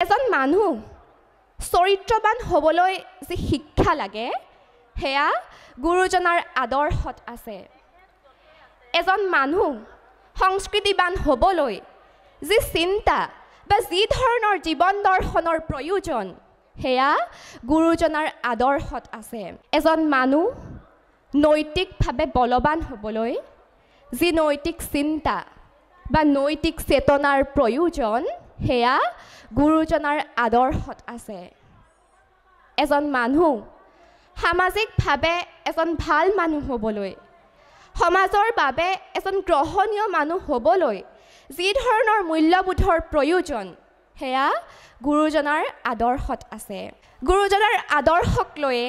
এজন মানুহ চৰিত্ৰবান হ'বলৈ যি শিক্ষা লাগে সেয়া গুৰুজনাৰ আদৰ্শত আছে। এজন মানুহ সংস্কৃতিবান হ'বলৈ যি চিন্তা বা যি ধৰণৰ জীৱন দৰ্শনৰ প্ৰয়োজন সেয়া গুৰুজনাৰ আদৰ্শত আছে। এজন মানুহ নৈতিকভাৱে বলৱান হ'বলৈ যি নৈতিক চিন্তা বা নৈতিক চেতনাৰ প্ৰয়োজন সেয়া গুৰুজনাৰ আদৰ্শত আছে। এজন মানুহ সামাজিকভাৱে এজন ভাল মানুহ হ'বলৈ সমাজৰ বাবে এজন গ্ৰহণীয় মানুহ হ'বলৈ যি ধৰণৰ মূল্যবোধৰ প্ৰয়োজন সেয়া গুৰুজনাৰ আদৰ্শত আছে। গুৰুজনাৰ আদৰ্শক লৈয়ে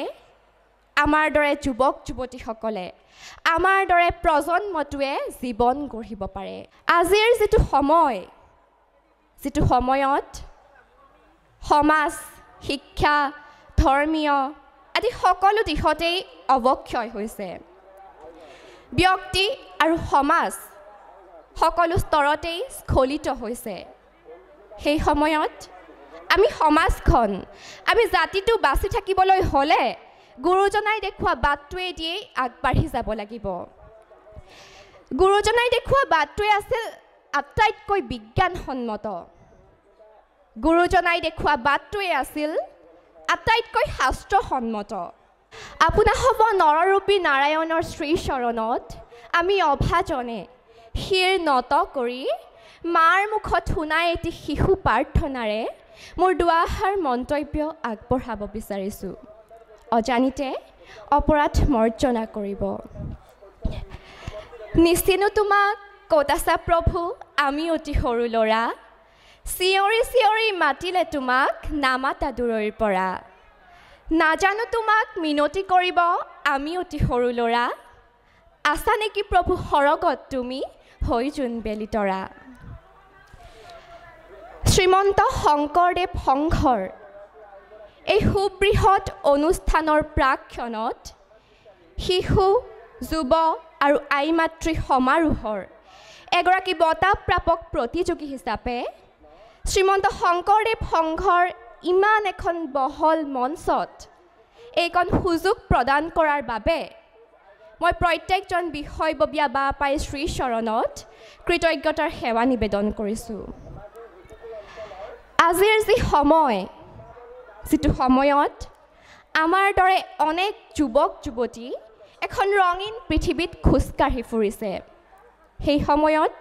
আমাৰ দৰে যুৱক যুৱতীসকলে আমাৰ দৰে প্ৰজন্মটোৱে জীৱন গঢ়িব পাৰে। আজিৰ যিটো সময়ত সমাজ শিক্ষা ধৰ্মীয় আদি সকলো দিশতেই অৱক্ষয় হৈছে। ব্যক্তি আৰু সমাজ সকলো স্তৰতেই স্খলিত হৈছে। সেই সময়ত আমি সমাজখন আমি জাতিটো বাচি থাকিবলৈ হ'লে গুৰুজনাই দেখুওৱা বাটটোৱে দিয়েই আগবাঢ়ি যাব লাগিব। গুৰুজনাই দেখুওৱা বাটটোৱে আছিল আটাইতকৈ বিজ্ঞানসন্মত। গুৰুজনাই দেখুওৱা বাটটোৱে আছিল আটাইতকৈ শাস্ত্ৰসন্মত। আপোনা হ'ব নৰৰূপী নাৰায়ণৰ শ্ৰীচৰণত আমি অভাজনে শিৰ নত কৰি মাৰ মুখত শুনাই এটি শিশু প্ৰাৰ্থনাৰে মোৰ দুআষাৰ মন্তব্য আগবঢ়াব বিচাৰিছোঁ। অজানিতে অপৰাধ মৰ্জনা কৰিব। নিচিনো তোমাক ক'ত আছা প্ৰভু আমি অতি সৰু ল'ৰা, চিঞৰি চিঞৰি মাতিলে তোমাক নামাতা দূৰৈৰ পৰা। নাজানো তোমাক মিনতি কৰিব আমি অতি সৰু ল'ৰা, আছা নেকি প্ৰভু সৰগত তুমি হৈ জোনবেলি তৰা। শ্ৰীমন্ত শংকৰদেৱ সংঘৰ এই সুবৃহৎ অনুষ্ঠানৰ প্ৰাক্ষণত শিশু যুৱ আৰু আই মাতৃ সমাৰোহৰ এগৰাকী বঁটাপ্ৰাপক প্ৰতিযোগী হিচাপে শ্ৰীমন্ত শংকৰদেৱ সংঘৰ ইমান এখন বহল মঞ্চত এইকণ সুযোগ প্ৰদান কৰাৰ বাবে মই প্ৰত্যেকজন বিষয়ববীয়া বাপাই শ্ৰীচৰণত কৃতজ্ঞতাৰ সেৱা নিবেদন কৰিছোঁ। আজিৰ যিটো সময়ত আমাৰ দৰে অনেক যুৱক যুৱতী এখন ৰঙীন পৃথিৱীত খোজকাঢ়ি ফুৰিছে, সেই সময়ত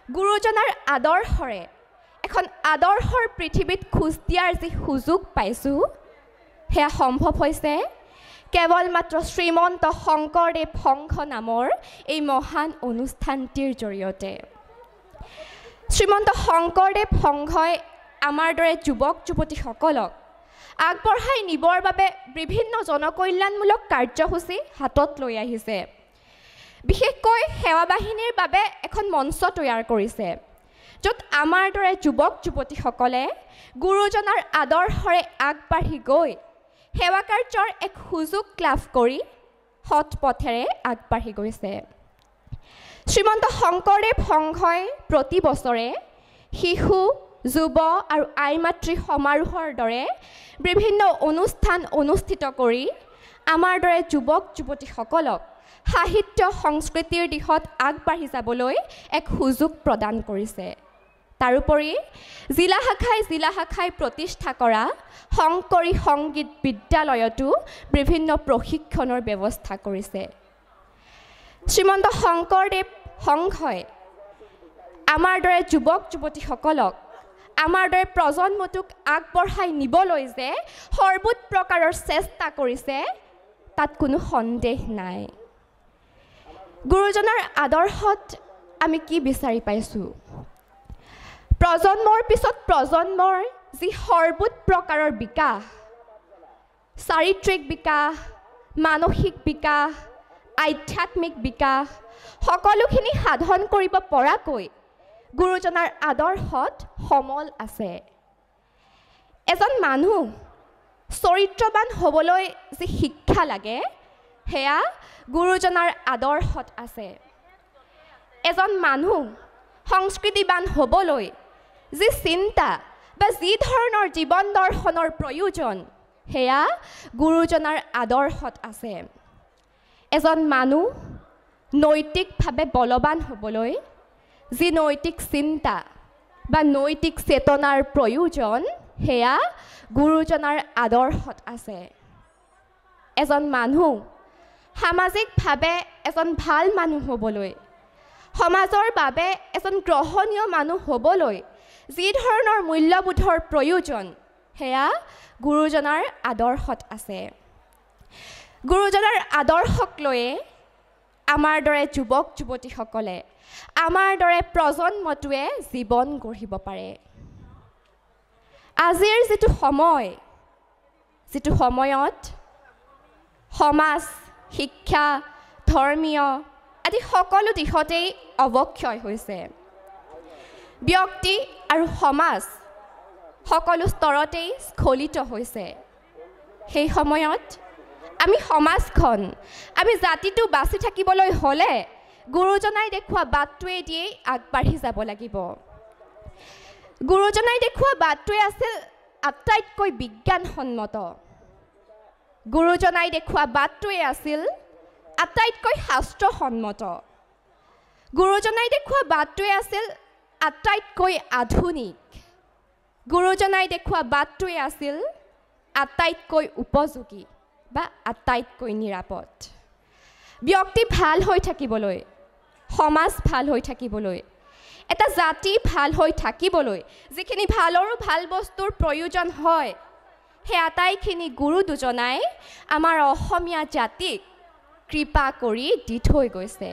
গুৰুজনাৰ আদৰ্শৰে এখন আদৰ্শৰ পৃথিৱীত খোজ দিয়াৰ যি সুযোগ পাইছোঁ সেয়া সম্ভৱ হৈছে কেৱল মাত্ৰ শ্ৰীমন্ত শংকৰদেৱ সংঘ নামৰ এই মহান অনুষ্ঠানটিৰ জৰিয়তে। শ্ৰীমন্ত শংকৰদেৱ সংঘই আমাৰ দৰে যুৱক যুৱতীসকলক আগবঢ়াই নিবৰ বাবে বিভিন্ন জনকল্যাণমূলক কাৰ্যসূচী হাতত লৈ আহিছে। বিশেষকৈ সেৱা বাহিনীৰ বাবে এখন মঞ্চ তৈয়াৰ কৰিছে, য'ত আমাৰ দৰে যুৱক যুৱতীসকলে গুৰুজনাৰ আদৰ্শৰে আগবাঢ়ি গৈ সেৱা কাৰ্যৰ এক সুযোগ লাভ কৰি সৎ পথেৰে আগবাঢ়ি গৈছে। শ্ৰীমন্ত শংকৰদেৱ সংঘই প্ৰতি বছৰে শিশু যুৱ আৰু আই মাতৃ সমাৰোহৰ দৰে বিভিন্ন অনুষ্ঠান অনুষ্ঠিত কৰি আমাৰ দৰে যুৱক যুৱতীসকলক সাহিত্য সংস্কৃতিৰ দিশত আগবাঢ়ি যাবলৈ এক সুযোগ প্ৰদান কৰিছে। তাৰোপৰি জিলা শাখাই প্ৰতিষ্ঠা কৰা শংকৰী সংগীত বিদ্যালয়তো বিভিন্ন প্ৰশিক্ষণৰ ব্যৱস্থা কৰিছে। শ্ৰীমন্ত শংকৰদেৱ সংঘই আমাৰ দৰে যুৱক যুৱতীসকলক আমাৰ দৰে প্ৰজন্মটোক আগবঢ়াই নিবলৈ যে সৰ্বোত প্ৰকাৰৰ চেষ্টা কৰিছে তাত কোনো সন্দেহ নাই। গুৰুজনাৰ আদৰ্শত আমি কি বিচাৰি পাইছোঁ? প্ৰজন্মৰ পিছত প্ৰজন্মৰ যি সৰ্বোত প্ৰকাৰৰ বিকাশ, চাৰিত্ৰিক বিকাশ, মানসিক বিকাশ, আধ্যাত্মিক বিকাশ সকলোখিনি সাধন কৰিব পৰাকৈ গুৰুজনাৰ আদৰ্শত সমল আছে। এজন মানুহ চৰিত্ৰবান হ'বলৈ যি শিক্ষা লাগে সেয়া গুৰুজনাৰ আদৰ্শত আছে। এজন মানুহ সংস্কৃতিবান হ'বলৈ যি চিন্তা বা যি ধৰণৰ জীৱন দৰ্শনৰ প্ৰয়োজন সেয়া গুৰুজনাৰ আদৰ্শত আছে এজন মানুহ নৈতিকভাৱে বলৱান হ'বলৈ যি নৈতিক চিন্তা বা নৈতিক চেতনাৰ প্ৰয়োজন সেয়া গুৰুজনাৰ আদৰ্শত আছে এজন মানুহ সামাজিকভাৱে এজন ভাল মানুহ হ'বলৈ সমাজৰ বাবে এজন গ্ৰহণীয় মানুহ হ'বলৈ যি ধৰণৰ মূল্যবোধৰ প্ৰয়োজন সেয়া গুৰুজনাৰ আদৰ্শত আছে গুৰুজনাৰ আদৰ্শক লৈয়ে আমাৰ দৰে যুৱক যুৱতীসকলে আমাৰ দৰে প্ৰজন্মটোৱে জীৱন গঢ়িব পাৰে আজিৰ যিটো সময়ত সমাজ শিক্ষা ধৰ্মীয় আদি সকলো দিশতেই অৱক্ষয় হৈছে ব্যক্তি আৰু সমাজ সকলো স্তৰতেই স্খলিত হৈছে সেই সময়ত আমি সমাজখন আমি জাতিটো বাছি থাকিবলৈ হ'লে গুৰুজনাই দেখুওৱা বাটটোৱে দিয়েই আগবাঢ়ি যাব লাগিব গুৰুজনাই দেখুওৱা বাটটোৱে আছিল আটাইতকৈ বিজ্ঞানসন্মত গুৰুজনাই দেখুওৱা বাটটোৱে আছিল আটাইতকৈ শাস্ত্ৰসন্মত গুৰুজনাই দেখুওৱা বাটটোৱে আছিল আটাইতকৈ আধুনিক গুৰুজনাই দেখুওৱা বাটটোৱে আছিল আটাইতকৈ উপযোগী বা আটাইতকৈ নিৰাপদ ব্যক্তি ভাল হৈ থাকিবলৈ সমাজ ভাল হৈ থাকিবলৈ এটা জাতি ভাল হৈ থাকিবলৈ যিখিনি ভালৰো ভাল বস্তুৰ প্ৰয়োজন হয় সেই আটাইখিনি গুৰু দুজনাই আমাৰ অসমীয়া জাতিক কৃপা কৰি দি থৈ গৈছে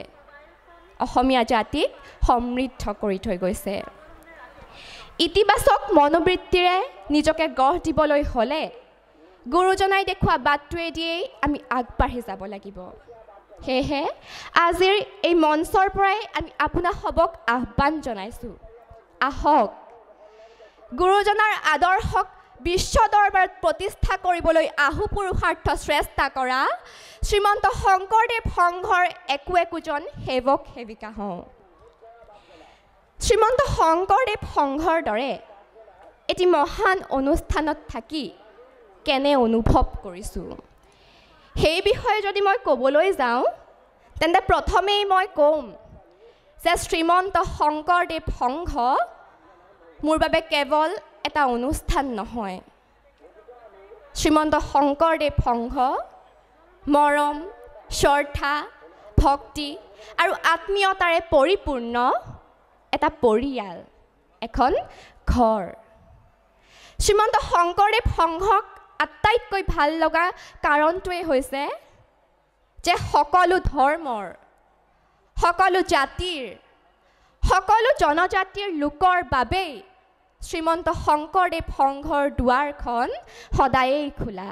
অসমীয়া জাতিক সমৃদ্ধ কৰি থৈ গৈছে ইতিবাচক মনোবৃত্তিৰে নিজকে গঢ় দিবলৈ হ'লে গুৰুজনাই দেখুওৱা বাটটোৱে দিয়েই আমি আগবাঢ়ি যাব লাগিব সেয়েহে আজিৰ এই মঞ্চৰ পৰাই আমি আপোনাক সবক আহ্বান জনাইছোঁ আহক গুৰুজনাৰ আদৰ্শক বিশ্ব দৰবাৰত প্ৰতিষ্ঠা কৰিবলৈ আহু পুৰুষাৰ্থ চেষ্টা কৰা শ্ৰীমন্ত শংকৰদেৱ সংঘৰ একোজন সেৱক সেৱিকা হওঁ শ্ৰীমন্ত শংকৰদেৱ সংঘৰ দৰে এটি মহান অনুষ্ঠানত থাকি কেনে অনুভৱ কৰিছোঁ সেই বিষয়ে যদি মই ক'বলৈ যাওঁ তেন্তে প্ৰথমেই মই ক'ম যে শ্ৰীমন্ত শংকৰদেৱ সংঘ মোৰ বাবে কেৱল এটা অনুষ্ঠান নহয় শ্ৰীমন্ত শংকৰদেৱ সংঘ মৰম শ্ৰদ্ধা ভক্তি আৰু আত্মীয়তাৰে পৰিপূৰ্ণ এটা পৰিয়াল এখন ঘৰ শ্ৰীমন্ত শংকৰদেৱ সংঘক আটাইতকৈ ভাল লগা কাৰণটোৱে হৈছে যে সকলো ধৰ্মৰ সকলো জাতিৰ সকলো জনজাতিৰ লোকৰ বাবেই শ্ৰীমন্ত শংকৰদেৱ সংঘৰ দুৱাৰখন সদায়েই খোলা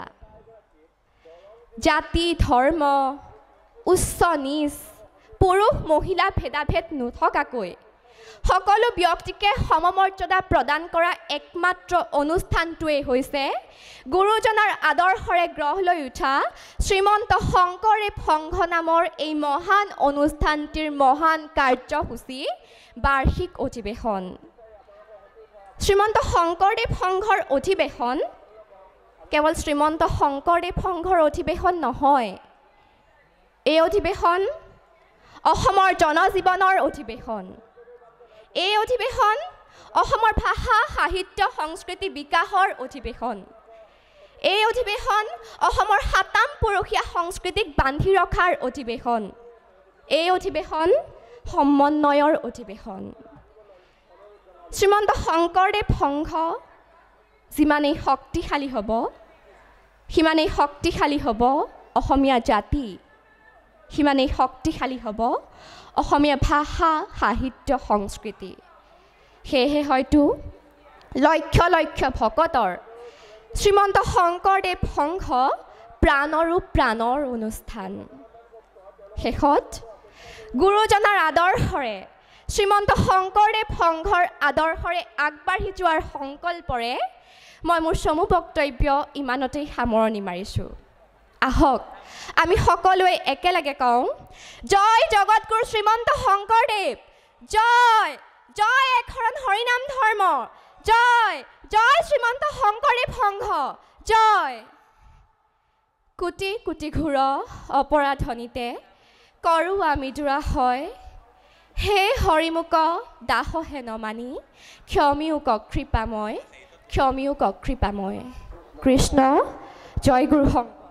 জাতি ধৰ্ম উচ্চ নীচ পুৰুষ মহিলা ভেদাভেদ নথকাকৈ সকলো ব্যক্তিকে সমমৰ্যাদা প্ৰদান কৰা একমাত্ৰ অনুষ্ঠানটোৱেই হৈছে গুৰুজনাৰ আদৰ্শৰে গঢ় লৈ উঠা শ্ৰীমন্ত শংকৰদেৱ সংঘ নামৰ এই মহান অনুষ্ঠানটিৰ মহান কাৰ্যসূচী বাৰ্ষিক অধিৱেশন শ্ৰীমন্ত শংকৰদেৱ সংঘৰ অধিৱেশন কেৱল শ্ৰীমন্ত শংকৰদেৱ সংঘৰ অধিৱেশন নহয় এই অধিৱেশন অসমৰ জনজীৱনৰ অধিৱেশন এই অধিৱেশন অসমৰ ভাষা সাহিত্য সংস্কৃতি বিকাশৰ অধিৱেশন এই অধিৱেশন অসমৰ সাতাম পুৰুষীয়া সংস্কৃতিক বান্ধি ৰখাৰ অধিৱেশন এই অধিৱেশন সমন্বয়ৰ অধিৱেশন শ্ৰীমন্ত শংকৰদেৱ সংঘ যিমানেই শক্তিশালী হ'ব সিমানেই শক্তিশালী হ'ব অসমীয়া জাতি সিমানেই শক্তিশালী হ'ব অসমীয়া ভাষা সাহিত্য সংস্কৃতি সেয়েহে হয়তো লক্ষ লক্ষ ভকতৰ শ্ৰীমন্ত শংকৰদেৱ সংঘ প্ৰাণৰো প্ৰাণৰ অনুষ্ঠান শেষত গুৰুজনাৰ আদৰ্শৰে শ্ৰীমন্ত শংকৰদেৱ সংঘৰ আদৰ্শৰে আগবাঢ়ি যোৱাৰ সংকল্পৰে মই মোৰ চমু বক্তব্য ইমানতেই সামৰণি মাৰিছোঁ আহক আমি সকলোৱে একেলগে কওঁ জয় জগতগুৰু শ্ৰীমন্ত শংকৰদেৱ জয় জয় একশৰণ হৰিনাম ধৰ্ম জয় জয় শ্ৰীমন্ত শংকৰদেৱ সংঘ জয় কোটি কোটি ঘূৰ অপৰাধনীতে কৰোঁ আমি জোৰা হয় হে হৰিমুক দাসহে নমানি ক্ষমিউক কৃপাময় কৃষ্ণ জয় গুৰু শংকৰ